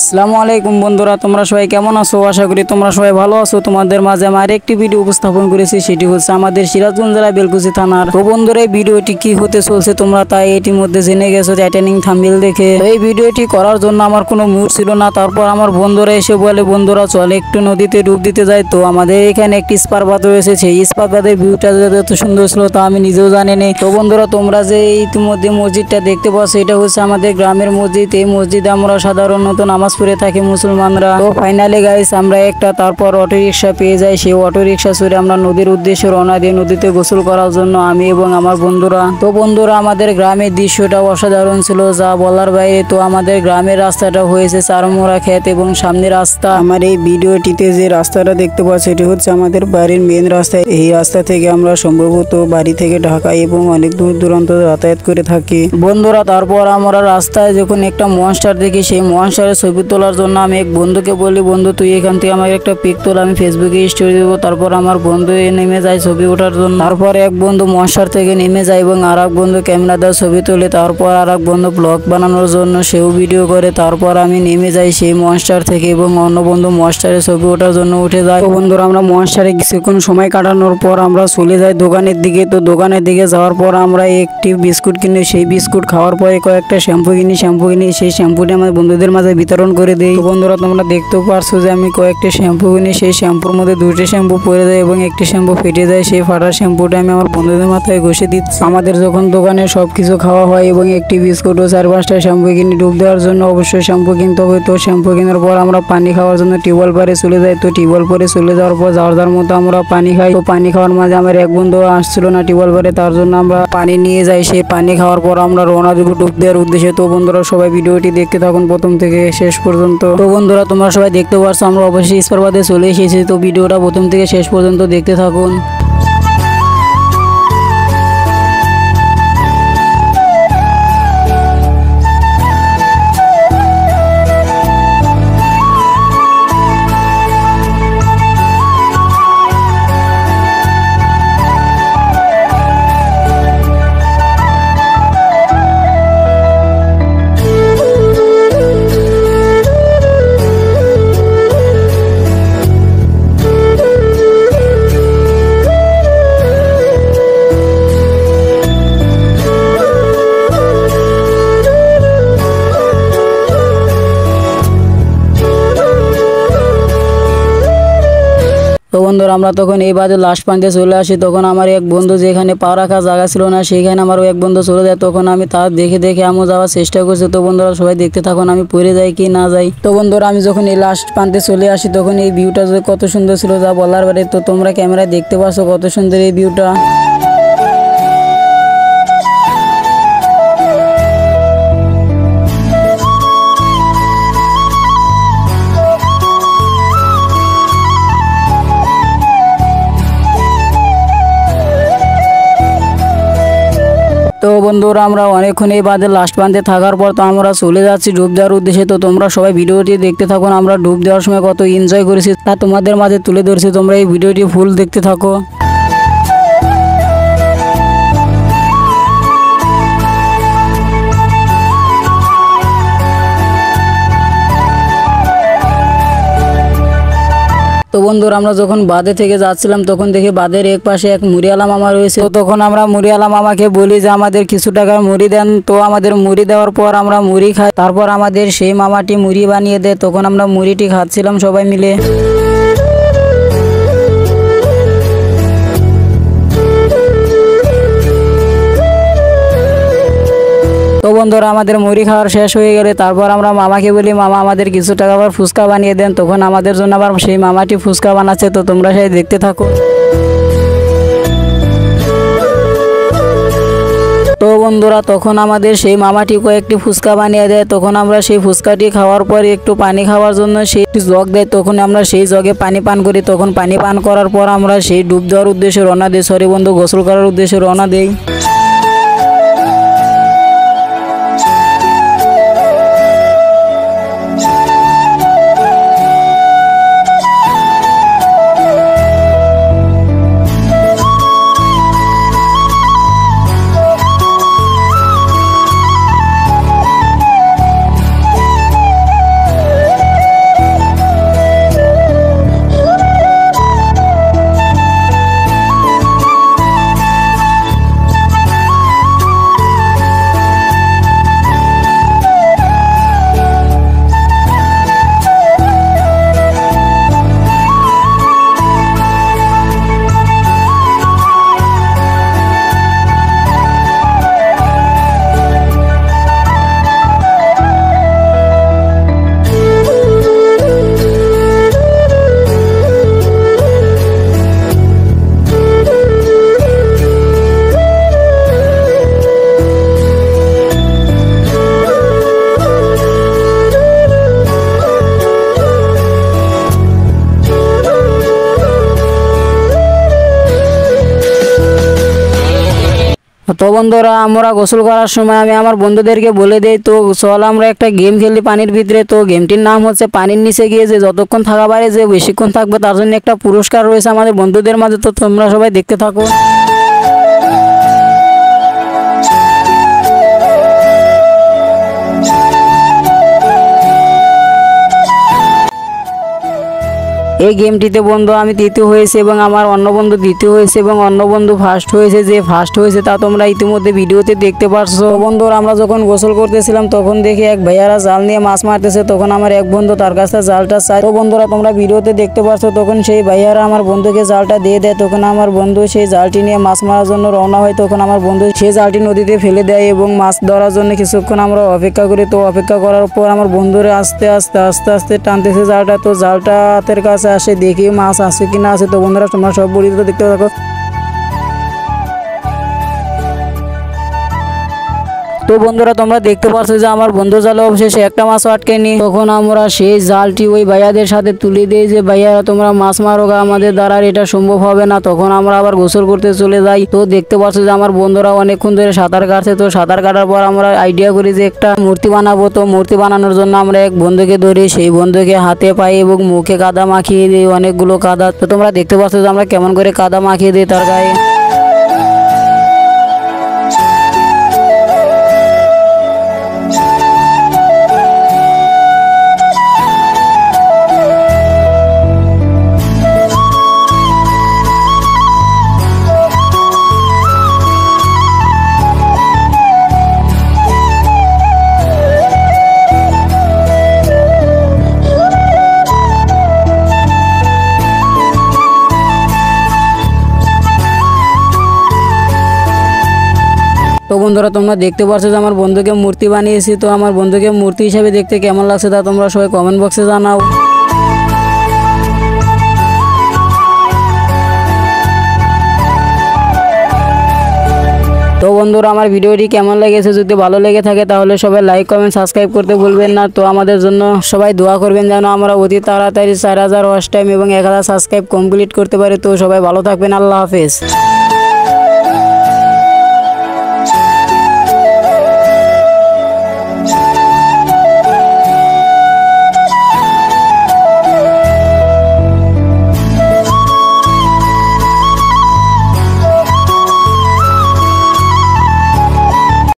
আসসালামু আলাইকুম বন্ধুরা, তোমরা সবাই কেমন আছো? আশা করি তোমরা সবাই ভালো আছো। তোমাদের মাঝে আমি আরেকটি ভিডিও উপস্থাপন করেছি, সেটি হচ্ছে আমাদের সিরাজগঞ্জ জেলা বেলকুচি থানার। তো বন্ধুরা, এই ভিডিওটি কি হতে চলছে তোমরা তাই এটির মধ্যে জেনে গেছো টাইটানিং থাম্বনেল দেখে। এই ভিডিওটি করার জন্য আমার কোনো মুড ছিল না। তারপর আমার বন্ধুরা এসে বলে, বন্ধুরা চলে একটু নদীতে ডুব দিতে যাই। তো আমাদের এখানে একটি ইস্পাত বাঁধ রয়েছে, সেই ইস্পাত বাঁধের ভিউটা এত সুন্দর ছিল তা আমি নিজেও জানি না। তো বন্ধুরা, তোমরা যে ইতিমধ্যে মসজিদটা দেখতে পাচ্ছ, এটা হচ্ছে আমাদের গ্রামের মসজিদ। এই মসজিদে আমরা সাধারণত নামাজ পড়ে থাকি মুসলমানরা। তো ফাইনালি গাইস আমরা তারপর অটো রিক্সা পেয়ে যাই। সেই অটো রিক্সা চড়ে আমরা নদীর উদ্দেশ্যে রওনা দিই নদীতে গোসল করার জন্য, আমি এবং আমার বন্ধুরা। তো বন্ধুরা, আমাদের গ্রামের দৃশ্যটা অসাধারণ ছিল, যা বলার বাইরে। তো আমাদের গ্রামের রাস্তাটা হয়েছে চারমোড়া ক্ষেত এবং সামনে রাস্তা। আমার এই ভিডিওটিতে যে রাস্তাটা দেখতে পাচ্ছি, এটি হচ্ছে আমাদের বাড়ির মেন রাস্তা। এই রাস্তা থেকে আমরা সম্ভবত বাড়ি থেকে ঢাকা এবং অনেক দূর দূরান্ত যাতায়াত করে থাকি বন্ধুরা। তারপর আমরা রাস্তায় যখন একটা মনস্টার দেখি, সেই মনস্টারের ছবি তোলার জন্য আমি এক বন্ধুকে বলি, বন্ধু তুই এখান থেকে আমাকে একটা পিক তোল, আমি ফেসবুকে স্টোরি দেবো। তারপর আমার বন্ধু নেমে যায় ছবি ওঠার জন্য। তারপর এক বন্ধু মনস্টার থেকে নেমে যায় এবং আর এক বন্ধু ক্যামেরা দিয়ে ছবি তোলে। তারপর আর এক বন্ধু ব্লগ বানানোর জন্য সেও ভিডিও করে। তারপর আমি নেমে যাই সেই মনস্টার থেকে এবং অন্য বন্ধু মনস্টারের ছবি ওঠার জন্য উঠে যায়। তো বন্ধুরা, আমরা মনস্টারে কিছুক্ষণ সময় কাটানোর পর আমরা চলে যাই দোকানের দিকে। তো দোকানের দিকে যাওয়ার পর আমরা একটি বিস্কুট কিনি। সেই বিস্কুট খাওয়ার পরে কয়েকটা শ্যাম্পু কিনি। সেই শ্যাম্পুটি আমার বন্ধুদের মাঝে বিতরণ করে দিই। তো বন্ধুরা, তোমরা দেখতেও পারছো যে আমি কয়েকটি শ্যাম্পু কিনি। সেই শ্যাম্পুর মধ্যে দুটি শ্যাম্পু পড়ে যায় এবং একটি শ্যাম্পু ফেটে যায়। সেই ফাটা শ্যাম্পুটা আমি আমার বন্ধুদের মাথায় ঘষে দিচ্ছি। আমাদের যখন দোকানে সবকিছু খাওয়া হয় এবং একটি বিস্কুট ও 4-5টা শ্যাম্পু কিনি ডুব দেওয়ার জন্য, অবশ্যই শ্যাম্পু কিনতে হবে। তো শ্যাম্পু কেনার পর আমরা পানি খাওয়ার জন্য টিউবওয়েল পারে চলে যাই। তো টিউবওয়েল পারে চলে যাওয়ার পর যাওয়ার মতো আমরা পানি খাই। তো পানি খাওয়ার মাঝে আমার এক বন্ধু আসছিল না টিউবওয়েল পারে, তার জন্য আমরা পানি নিয়ে যাই। সেই পানি খাওয়ার পর আমরা রওনা দেব ডুব দেওয়ার উদ্দেশ্যে। তো বন্ধুরা, সবাই ভিডিওটি দেখতে থাকুন প্রথম থেকে শেষ পর্যন্ত। তো বন্ধুরা, তোমরা সবাই দেখতে পারছো আমরা অবশ্যই ইস্পাত বাঁধে চলে এসেছি। তো ভিডিওটা প্রথম থেকে শেষ পর্যন্ত দেখতে থাকুন। তো বন্ধুরা, আমরা তখন এই বাদে লাস্ট পয়েন্টে চলে আসি। তখন আমার এক বন্ধু, যেখানে পা রাখার জায়গা ছিল না, সেখানে আমারও এক বন্ধু চলে যায়। তখন আমি তার দেখে দেখে আমিও যাওয়ার চেষ্টা করছি। তো বন্ধুরা, সবাই দেখতে থাকুন আমি পড়ে যাই কি না যাই। তো বন্ধুরা, আমি যখন এই লাস্ট প্রান্তে চলে আসি, তখন এই ভিউটা কত সুন্দর ছিল যা বলার বাইরে। তো তোমরা ক্যামেরায় দেখতে পাচ্ছ কত সুন্দর এই ভিউটা। তো বন্ধুরা, আমরা অনেকক্ষণ এই বাদে লাস্ট প্রান্তে থাকার পর তো আমরা চলে যাচ্ছি ডুব দেওয়ার উদ্দেশ্যে। তো তোমরা সবাই ভিডিওটি দেখতে থাকুন। আমরা ডুব দেওয়ার সময় কত এনজয় করেছি তা তোমাদের মাঝে তুলে ধরেছি। তোমরা এই ভিডিওটি ফুল দেখতে থাকো। তো বন্ধুরা, আমরা যখন বাঁধে থেকে যাচ্ছিলাম, তখন দেখি বাঁধের এক পাশে এক মুড়িওয়ালা মামা রয়েছে। তো তখন আমরা মুড়িওয়ালা মামাকে বলি যে আমাদের কিছু টাকার মুড়ি দেন। তো আমাদের মুড়ি দেওয়ার পর আমরা মুড়ি খাই। তারপর আমাদের সেই মামাটি মুড়ি বানিয়ে দেয়। তখন আমরা মুড়িটি খাচ্ছিলাম সবাই মিলে। তো বন্ধুরা, আমাদের মুড়ি খাওয়ার শেষ হয়ে গেলে তারপর আমরা মামাকে বলি, মামা আমাদের কিছু টাকা আবার ফুচকা বানিয়ে দেন। তখন আমাদের জন্য আবার সেই মামাটি ফুচকা বানাচ্ছে। তো তোমরা সেই দেখতে থাকো। তো বন্ধুরা, তখন আমাদের সেই মামাটি কয়েকটি ফুচকা বানিয়ে দেয়। তখন আমরা সেই ফুচকাটি খাওয়ার পর একটু পানি খাওয়ার জন্য সেই জগ দেয়। তখন আমরা সেই জগে পানি পান করি। তখন পানি পান করার পর আমরা সেই ডুব দেওয়ার উদ্দেশ্যে রওনা দিই। সরি বন্ধু, গোসল করার উদ্দেশ্যে রওনা দিই। তো বন্ধুরা আমরা গোসল করার সময় আমি আমার বন্ধুদেরকে বলে দেই, তো চল আমরা একটা গেম খেলি পানির ভিতরে। তো গেমটির নাম হচ্ছে পানির নিচে গিয়ে যে যতক্ষণ থাকা পারে, যে বেশিক্ষণ থাকবে তার জন্য একটা পুরস্কার রয়েছে আমাদের বন্ধুদের মাঝে। তো তোমরা সবাই দেখতে থাকো। এই গেমটিতে বন্ধু আমি তৃতীয় হয়েছে এবং আমার অন্য বন্ধু দ্বিতীয় হয়েছে এবং অন্য বন্ধু ফার্স্ট হয়েছে। যে ফার্স্ট হয়েছে তা তোমরা ইতিমধ্যে ভিডিওতে দেখতে পারছো। বন্ধুরা আমরা যখন গোসল করতেছিলাম তখন দেখি এক ভাইয়ারা জাল নিয়ে মাছ মারতেছে। তখন আমার এক বন্ধু তার কাছে জালটা চাই। তো বন্ধুরা তোমরা ভিডিওতে দেখতে পারছো, তখন সেই ভাইয়ারা আমার বন্ধুকে জালটা দিয়ে দেয়। তখন আমার বন্ধু সেই জালটি নিয়ে মাছ মারার জন্য রওনা হয়। তখন আমার বন্ধু সেই জালটি নদীতে ফেলে দেয় এবং মাছ ধরার জন্য কিছুক্ষণ আমরা অপেক্ষা করি। তো অপেক্ষা করার পর আমার বন্ধুরা আস্তে আস্তে আস্তে আস্তে টানতেছে জালটা। তো জালটা হাতের কাছে আসে, দেখি মাছ আছে কিনা আছে। তো বন্ধুরা তোমরা সব ভিডিওতে দেখতে থাকো। তো বন্ধুরা তোমরা দেখতে পাচ্ছ যে আমার বন্ধু জালে অবশেষে একটা মাছও আটকেনি। তখন আমরা সেই জালটি ওই ভাইয়াদের সাথে তুলে দিই যে ভাইয়ারা তোমরা মাছ মারো, আমাদের দ্বারা এটা সম্ভব হবে না। তখন আমরা আবার গোসল করতে চলে যাই। তো দেখতে পাচ্ছ যে আমার বন্ধুরা অনেকক্ষণ ধরে সাঁতার কাটছে। তো সাঁতার কাটার পর আমরা আইডিয়া করি যে একটা মূর্তি বানাবো। তো মূর্তি বানানোর জন্য আমরা এক বন্ধুকে ধরি, সেই বন্ধুকে হাতে পায়ে এবং মুখে কাদা মাখিয়ে দিই, অনেকগুলো কাদা। তো তোমরা দেখতে পাচ্ছ যে আমরা কেমন করে কাদা মাখিয়ে দিই তার গায়ে। তো বন্ধুরা তোমরা দেখতে পাচ্ছ যে আমার বন্ধুকে মূর্তি বানিয়েছি। তো আমার বন্ধুকে মূর্তি হিসেবে দেখতে কেমন লাগছে তা তোমরা সবাই কমেন্ট বক্সে জানাও। তো বন্ধুরা আমার ভিডিওটি কেমন লেগেছে, যদি ভালো লেগে থাকে তাহলে সবাই লাইক কমেন্ট সাবস্ক্রাইব করতে ভুলবেন না। তো আমাদের জন্য সবাই দোয়া করবেন যেন আমরা অতি তাড়াতাড়ি 4000 ওয়াচ টাইম এবং 1000 সাবস্ক্রাইব কমপ্লিট করতে পারি। তো সবাই ভালো থাকবেন, আল্লাহ হাফেজ।